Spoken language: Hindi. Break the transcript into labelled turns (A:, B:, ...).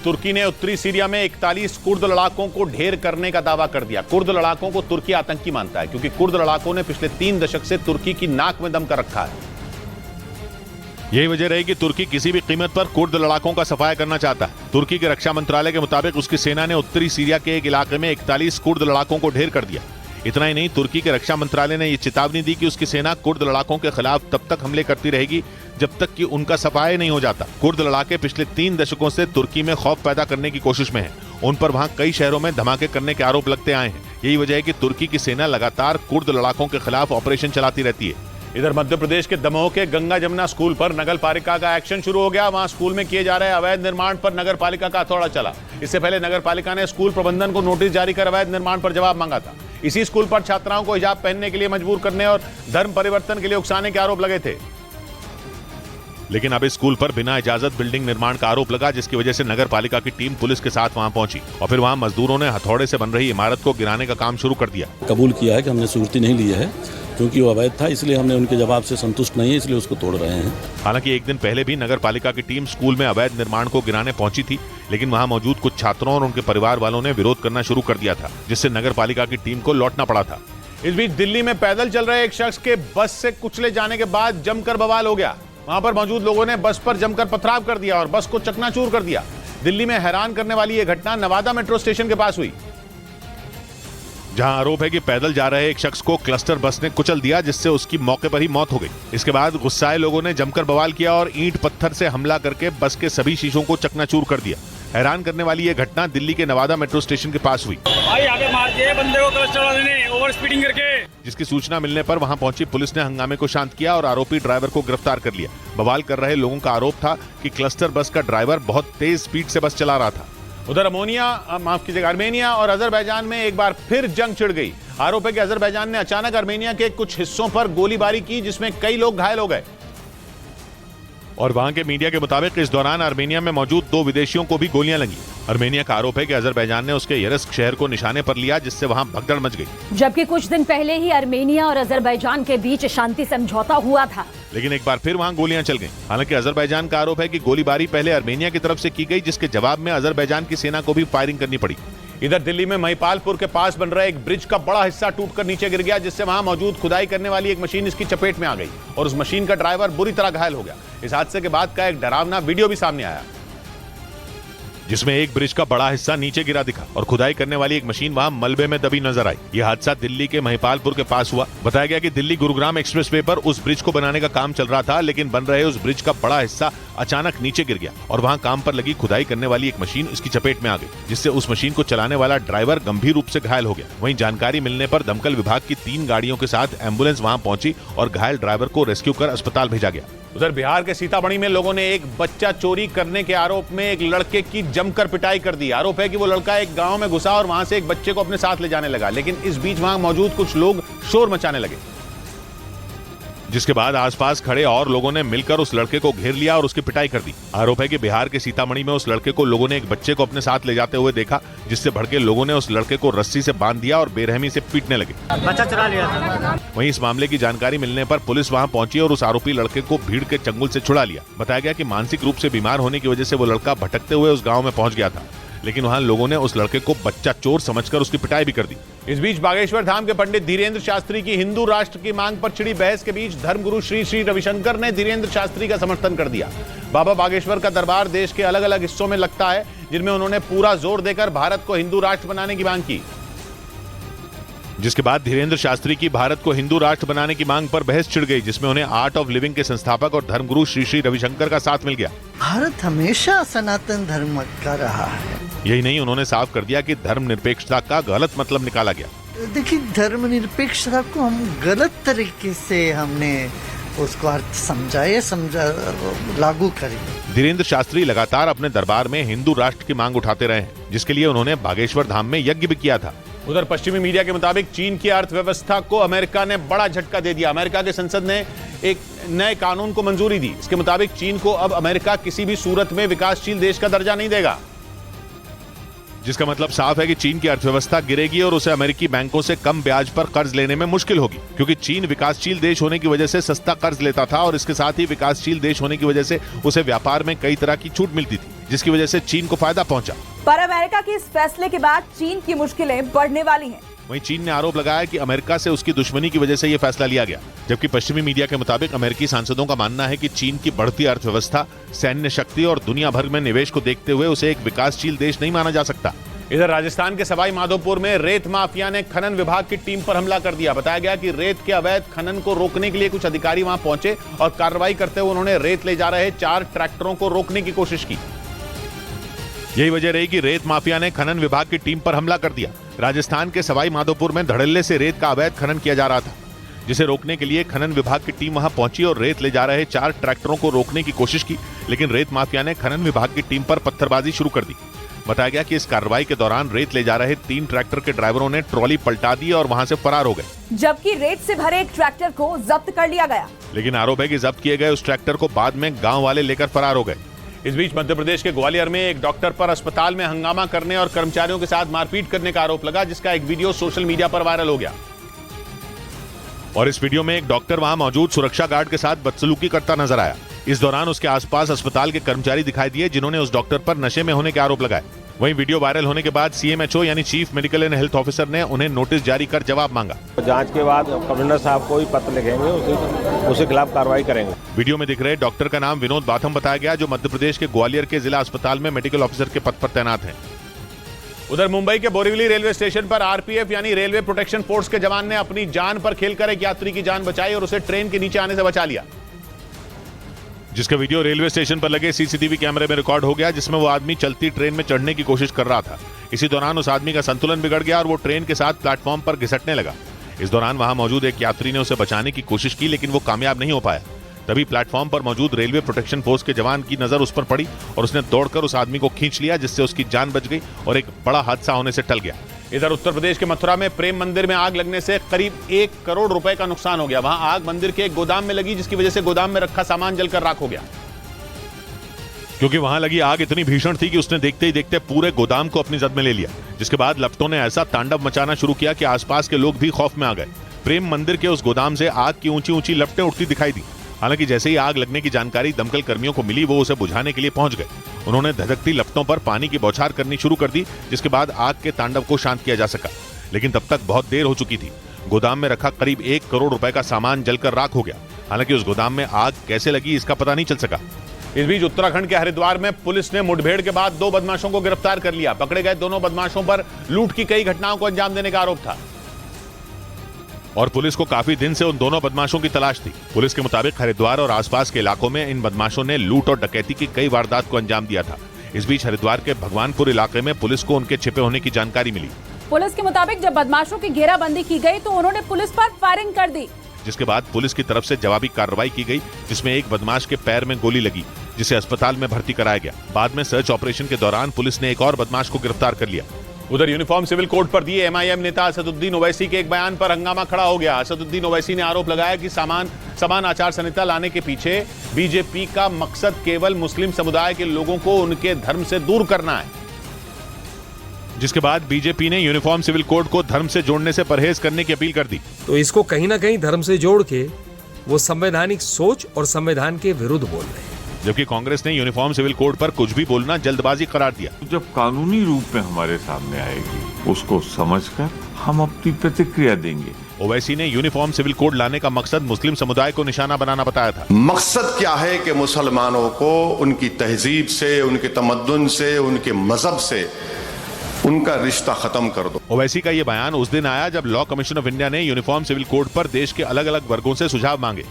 A: तुर्की ने उत्तरी सीरिया में 41 कुर्द लड़ाकों को ढेर करने का दावा कर दिया। कुर्द लड़ाकों को तुर्की आतंकी मानता है क्योंकि कुर्द लड़ाकों ने पिछले 3 दशक से तुर्की की नाक में दम कर रखा है।
B: यही वजह रही कि तुर्की किसी भी कीमत पर कुर्द लड़ाकों का सफाया करना चाहता है। तुर्की के रक्षा मंत्रालय के मुताबिक उसकी सेना ने उत्तरी सीरिया के एक इलाके में 41 कुर्द लड़ाकों को ढेर कर दिया। इतना ही नहीं, तुर्की के रक्षा मंत्रालय ने यह चेतावनी दी कि उसकी सेना कुर्द लड़ाकों के खिलाफ तब तक हमले करती रहेगी जब तक कि उनका सफाया नहीं हो जाता। कुर्द लड़ाके पिछले 3 दशकों से तुर्की में खौफ पैदा करने की कोशिश में हैं। उन पर वहां कई शहरों में धमाके करने के आरोप लगते आए हैं। यही वजह है कि तुर्की की सेना लगातार कुर्द लड़ाकों के खिलाफ ऑपरेशन चलाती रहती है।
A: इधर मध्य प्रदेश के दमोह के गंगा जमुना स्कूल पर नगर पालिका का एक्शन शुरू हो गया। वहां स्कूल में किए जा रहे अवैध निर्माण पर नगर पालिका का हथौड़ा चला। इससे पहले नगर पालिका ने स्कूल प्रबंधन को नोटिस जारी कर अवैध निर्माण पर जवाब मांगा था। इसी स्कूल पर छात्राओं को हिजाब पहनने के लिए मजबूर करने और धर्म परिवर्तन के लिए उकसाने के आरोप लगे थे।
B: लेकिन अब इस स्कूल पर बिना इजाजत बिल्डिंग निर्माण का आरोप लगा, जिसकी वजह से नगर पालिका की टीम पुलिस के साथ वहां पहुंची और फिर वहां मजदूरों ने हथौड़े से बन रही इमारत को गिराने का काम शुरू कर दिया।
C: कबूल किया है कि हमने स्वीकृति नहीं ली है क्योंकि वो अवैध था, इसलिए हमने उनके जवाब से संतुष्ट नहीं है, इसलिए उसको तोड़ रहे हैं।
B: हालांकि एक दिन पहले भी नगर पालिका की टीम स्कूल में अवैध निर्माण को गिराने पहुंची थी, लेकिन वहां मौजूद कुछ छात्रों और उनके परिवार वालों ने विरोध करना शुरू कर दिया था, जिससे नगर पालिका की टीम को लौटना पड़ा था।
A: इस बीच दिल्ली में पैदल चल रहे एक शख्स के बस से कुचले जाने के बाद जमकर बवाल हो गया। वहां पर मौजूद लोगों ने बस पर जमकर पथराव कर दिया और बस को चकनाचूर कर दिया। दिल्ली में हैरान करने वाली यह घटना नवादा मेट्रो स्टेशन के पास हुई,
B: जहां आरोप है कि पैदल जा रहे एक शख्स को क्लस्टर बस ने कुचल दिया, जिससे उसकी मौके पर ही मौत हो गई। इसके बाद गुस्साए लोगों ने जमकर बवाल किया और ईंट पत्थर से हमला करके बस के सभी शीशों को चकनाचूर कर दिया। हैरान करने वाली यह घटना दिल्ली के नवादा मेट्रो स्टेशन के पास हुई।
D: भाई आगे मार दिए बंदे को क्लस्टर वाले ने ओवर स्पीडिंग करके।
B: जिसकी सूचना मिलने पर वहां पहुंची पुलिस ने हंगामे को शांत किया और आरोपी ड्राइवर को गिरफ्तार कर लिया। बवाल कर रहे लोगों का आरोप था कि क्लस्टर बस का ड्राइवर बहुत तेज स्पीड से बस चला रहा था।
A: उधर आर्मेनिया और अजरबैजान में एक बार फिर जंग छिड़ गई। आरोप है कि अजरबैजान ने अचानक आर्मेनिया के कुछ हिस्सों पर गोलीबारी की, जिसमें कई लोग घायल हो गए।
B: और वहां के मीडिया के मुताबिक इस दौरान आर्मेनिया में मौजूद 2 विदेशियों को भी गोलियां लगी। आर्मेनिया का आरोप है कि अजरबैजान ने उसके यरस्क शहर को निशाने पर लिया, जिससे वहां भगदड़ मच गई।
E: जबकि कुछ दिन पहले ही आर्मेनिया और अजरबैजान के बीच शांति समझौता हुआ था,
B: लेकिन एक बार फिर वहां गोलियां चल गईं। हालांकि अजरबैजान का आरोप है कि गोलीबारी पहले आर्मेनिया की तरफ से की गई, जिसके जवाब में अजरबैजान की सेना को भी फायरिंग करनी पड़ी।
A: इधर दिल्ली में महिपालपुर के पास बन रहे एक ब्रिज का बड़ा हिस्सा टूटकर नीचे गिर गया, जिससे वहां मौजूद खुदाई करने वाली एक मशीन इसकी चपेट में आ गई और उस मशीन का ड्राइवर बुरी तरह घायल हो गया। इस हादसे के बाद का एक डरावना वीडियो भी सामने आया,
B: जिसमें एक ब्रिज का बड़ा हिस्सा नीचे गिरा दिखा और खुदाई करने वाली एक मशीन वहां मलबे में दबी नजर आई। यह हादसा दिल्ली के महिपालपुर के पास हुआ। बताया गया कि दिल्ली गुरुग्राम एक्सप्रेसवे पर उस ब्रिज को बनाने का काम चल रहा था, लेकिन बन रहे उस ब्रिज का बड़ा हिस्सा अचानक नीचे गिर गया और वहां काम पर लगी खुदाई करने वाली एक मशीन इसकी चपेट में आ गई, जिससे उस मशीन को चलाने वाला ड्राइवर गंभीर रूप से घायल हो गया। वहीं जानकारी मिलने पर दमकल विभाग की 3 गाड़ियों के साथ एम्बुलेंस वहां पहुंची और घायल ड्राइवर को रेस्क्यू कर अस्पताल भेजा गया।
A: उधर बिहार के सीतामढ़ी में लोगों ने एक बच्चा चोरी करने के आरोप में एक लड़के की जमकर पिटाई कर दी। आरोप है कि वो लड़का एक गांव में घुसा और वहां से एक बच्चे को अपने साथ ले जाने लगा, लेकिन इस बीच वहां मौजूद कुछ लोग शोर मचाने लगे,
B: जिसके बाद आसपास खड़े और लोगों ने मिलकर उस लड़के को घेर लिया और उसकी पिटाई कर दी। आरोप है कि बिहार के सीतामढ़ी में उस लड़के को लोगों ने एक बच्चे को अपने साथ ले जाते हुए देखा, जिससे भड़के लोगों ने उस लड़के को रस्सी से बांध दिया और बेरहमी से पीटने लगे।
D: बच्चा चुरा लिया था।
B: वहीं इस मामले की जानकारी मिलने पर पुलिस वहां पहुंची और उस आरोपी लड़के को भीड़ के चंगुल से छुड़ा लिया। बताया गया कि मानसिक रूप से बीमार होने की वजह से वो लड़का भटकते हुए उस गाँव में पहुंच गया था, लेकिन वहां लोगों ने उस लड़के को बच्चा चोर समझकर उसकी पिटाई भी कर दी।
A: इस बीच बागेश्वर धाम के पंडित धीरेन्द्र शास्त्री की हिंदू राष्ट्र की मांग पर छिड़ी बहस के बीच धर्मगुरु श्री श्री रविशंकर ने धीरेन्द्र शास्त्री का समर्थन कर दिया। बाबा बागेश्वर का दरबार देश के अलग अलग हिस्सों में लगता है, जिनमें उन्होंने पूरा जोर देकर भारत को हिंदू राष्ट्र बनाने की मांग की,
B: जिसके बाद धीरेन्द्र शास्त्री की भारत को हिंदू राष्ट्र बनाने की मांग पर बहस छिड़ गई, जिसमें उन्हें आर्ट ऑफ लिविंग के संस्थापक और धर्मगुरु श्री श्री रविशंकर का साथ मिल गया।
F: भारत हमेशा सनातन धर्म का रहा है।
B: यही नहीं, उन्होंने साफ कर दिया कि धर्मनिरपेक्षता का गलत मतलब निकाला गया।
F: देखिए, धर्मनिरपेक्षता को हम गलत तरीके से हमने उसको अर्थ लागू करें।
B: धीरेन्द्र शास्त्री लगातार अपने दरबार में हिंदू राष्ट्र की मांग उठाते रहे हैं, जिसके लिए उन्होंने बागेश्वर धाम में यज्ञ भी किया था।
A: उधर पश्चिमी मीडिया के मुताबिक चीन की अर्थव्यवस्था को अमेरिका ने बड़ा झटका दे दिया। अमेरिका के संसद ने एक नए कानून को मंजूरी दी। इसके मुताबिक चीन को अब अमेरिका किसी भी सूरत में विकासशील देश का दर्जा नहीं देगा,
B: जिसका मतलब साफ है कि चीन की अर्थव्यवस्था गिरेगी और उसे अमेरिकी बैंकों से कम ब्याज पर कर्ज लेने में मुश्किल होगी, क्योंकि चीन विकासशील देश होने की वजह से सस्ता कर्ज लेता था और इसके साथ ही विकासशील देश होने की वजह से उसे व्यापार में कई तरह की छूट मिलती थी, जिसकी वजह से चीन को फायदा पहुंचा।
G: पर अमेरिका के इस फैसले के बाद चीन की मुश्किलें बढ़ने वाली हैं।
B: वहीं चीन ने आरोप लगाया कि अमेरिका से उसकी दुश्मनी की वजह से यह फैसला लिया गया, जबकि पश्चिमी मीडिया के मुताबिक अमेरिकी सांसदों का मानना है कि चीन की बढ़ती अर्थव्यवस्था, सैन्य शक्ति और दुनिया भर में निवेश को देखते हुए उसे एक विकासशील देश नहीं माना जा सकता।
A: इधर राजस्थान के सवाई माधोपुर में रेत माफिया ने खनन विभाग की टीम पर हमला कर दिया। बताया गया कि रेत के अवैध खनन को रोकने के लिए कुछ अधिकारी वहां पहुंचे और कार्रवाई करते हुए उन्होंने रेत ले जा रहे 4 ट्रैक्टरों को रोकने की कोशिश की।
B: यही वजह रही कि रेत माफिया ने खनन विभाग की टीम पर हमला कर दिया। राजस्थान के सवाई माधोपुर में धड़ल्ले से रेत का अवैध खनन किया जा रहा था, जिसे रोकने के लिए खनन विभाग की टीम वहां पहुंची और रेत ले जा रहे 4 ट्रैक्टरों को रोकने की कोशिश की, लेकिन रेत माफिया ने खनन विभाग की टीम पर पत्थरबाजी शुरू कर दी। बताया गया कि इस कार्रवाई के दौरान रेत ले जा रहे 3 ट्रैक्टर के ड्राइवरों ने ट्रॉली पलटा दी और वहां से फरार हो गए,
G: जबकि रेत से भरे एक ट्रैक्टर को जब्त कर लिया गया।
B: लेकिन आरोप है कि जब्त किए गए उस ट्रैक्टर को बाद में गांव वाले लेकर फरार हो गए।
A: इस बीच मध्य प्रदेश के ग्वालियर में एक डॉक्टर पर अस्पताल में हंगामा करने और कर्मचारियों के साथ मारपीट करने का आरोप लगा, जिसका एक वीडियो सोशल मीडिया पर वायरल हो गया।
B: और इस वीडियो में एक डॉक्टर वहां मौजूद सुरक्षा गार्ड के साथ बदसलूकी करता नजर आया। इस दौरान उसके आसपास अस्पताल के कर्मचारी दिखाई दिए, जिन्होंने उस डॉक्टर पर नशे में होने के आरोप लगाए। वहीं वीडियो वायरल होने के बाद सीएमएचओ यानी chief medical and health officer ने उन्हें नोटिस जारी कर जवाब मांगा।
H: जांच के बाद कमिश्नर साहब को भी पत्र लिखेंगे, उसके खिलाफ कार्रवाई करेंगे।
B: वीडियो में दिख रहे डॉक्टर का नाम विनोद बाथम बताया गया, जो मध्य प्रदेश के ग्वालियर के जिला अस्पताल में मेडिकल ऑफिसर के पद पर तैनात हैं।
A: उधर मुंबई के बोरीवली रेलवे स्टेशन पर आरपीएफ यानी रेलवे प्रोटेक्शन फोर्स के जवान ने अपनी जान पर खेलकर एक यात्री की जान बचाई और उसे ट्रेन के नीचे आने से बचा लिया,
B: जिसका वीडियो रेलवे स्टेशन पर लगे सीसीटीवी कैमरे में रिकॉर्ड हो गया, जिसमें वो आदमी चलती ट्रेन में चढ़ने की कोशिश कर रहा था। इसी दौरान उस आदमी का संतुलन बिगड़ गया और वो ट्रेन के साथ प्लेटफॉर्म पर घिसटने लगा। इस दौरान वहां मौजूद एक यात्री ने उसे बचाने की कोशिश की, लेकिन वो कामयाब नहीं हो पाया। तभी प्लेटफॉर्म पर मौजूद रेलवे प्रोटेक्शन फोर्स के जवान की नजर उस पर पड़ी और उसने दौड़कर उस आदमी को खींच लिया, जिससे उसकी जान बच गई और एक बड़ा हादसा होने से टल गया।
A: इधर उत्तर प्रदेश के मथुरा में प्रेम मंदिर में आग लगने से करीब 1 करोड़ रुपए का नुकसान हो गया। वहां आग मंदिर के एक गोदाम में लगी, जिसकी वजह से गोदाम में रखा सामान जलकर राख हो गया।
B: क्योंकि वहां लगी आग इतनी भीषण थी कि उसने देखते ही देखते पूरे गोदाम को अपनी जद में ले लिया, जिसके बाद लपटों ने ऐसा तांडव मचाना शुरू किया कि आसपास के लोग भी खौफ में आ गए। प्रेम मंदिर के उस गोदाम से आग की ऊंची ऊंची लपटें उठती दिखाई दी। हालांकि जैसे ही आग लगने की जानकारी दमकल कर्मियों को मिली, वो उसे बुझाने के लिए पहुंच गए। उन्होंने धधकती लपटों पर पानी की बौछार करनी शुरू कर दी, जिसके बाद आग के तांडव को शांत किया जा सका, लेकिन तब तक बहुत देर हो चुकी थी। गोदाम में रखा करीब 1 करोड़ रुपए का सामान जलकर राख हो गया। हालांकि उस गोदाम में आग कैसे लगी, इसका पता नहीं चल सका।
A: इस बीच उत्तराखंड के हरिद्वार में पुलिस ने मुठभेड़ के बाद 2 बदमाशों को गिरफ्तार कर लिया। पकड़े गए दोनों बदमाशों पर लूट की कई घटनाओं को अंजाम देने का आरोप था
B: और पुलिस को काफी दिन से उन दोनों बदमाशों की तलाश थी। पुलिस के मुताबिक हरिद्वार और आसपास के इलाकों में इन बदमाशों ने लूट और डकैती की कई वारदात को अंजाम दिया था। इस बीच हरिद्वार के भगवानपुर इलाके में पुलिस को उनके छिपे होने की जानकारी मिली।
G: पुलिस के मुताबिक जब बदमाशों की घेराबंदी की गई तो उन्होंने पुलिस पर फायरिंग कर दी,
B: जिसके बाद पुलिस की तरफ से जवाबी कार्रवाई की गई, जिसमें एक बदमाश के पैर में गोली लगी, जिसे अस्पताल में भर्ती कराया गया। बाद में सर्च ऑपरेशन के दौरान पुलिस ने एक और बदमाश को गिरफ्तार कर लिया।
A: उधर यूनिफॉर्म सिविल कोड पर दिए एमआईएम नेता असदुद्दीन ओवैसी के एक बयान पर हंगामा खड़ा हो गया। असदुद्दीन ओवैसी ने आरोप लगाया कि समान आचार संहिता लाने के पीछे बीजेपी का मकसद केवल मुस्लिम समुदाय के लोगों को उनके धर्म से दूर करना है,
B: जिसके बाद बीजेपी ने यूनिफॉर्म सिविल कोड को धर्म से जोड़ने से परहेज करने की अपील कर दी।
I: तो इसको कहीं ना कहीं धर्म से जोड़ के वो संवैधानिक सोच और संविधान के विरुद्ध बोल रहे हैं।
B: जबकि कांग्रेस ने यूनिफॉर्म सिविल कोड पर कुछ भी बोलना जल्दबाजी करार दिया।
J: जब कानूनी रूप में हमारे सामने आएगी, उसको समझकर हम अपनी प्रतिक्रिया देंगे।
B: ओवैसी ने यूनिफॉर्म सिविल कोड लाने का मकसद मुस्लिम समुदाय को निशाना बनाना बताया था।
K: मकसद क्या है कि मुसलमानों को उनकी तहजीब से, उनके तमद्दुन से, उनके मजहब से उनका रिश्ता खत्म कर दो।
B: ओवैसी का ये बयान उस दिन आया जब लॉ कमीशन ऑफ इंडिया ने यूनिफॉर्म सिविल कोड पर देश के अलग अलग वर्गों से सुझाव मांगे।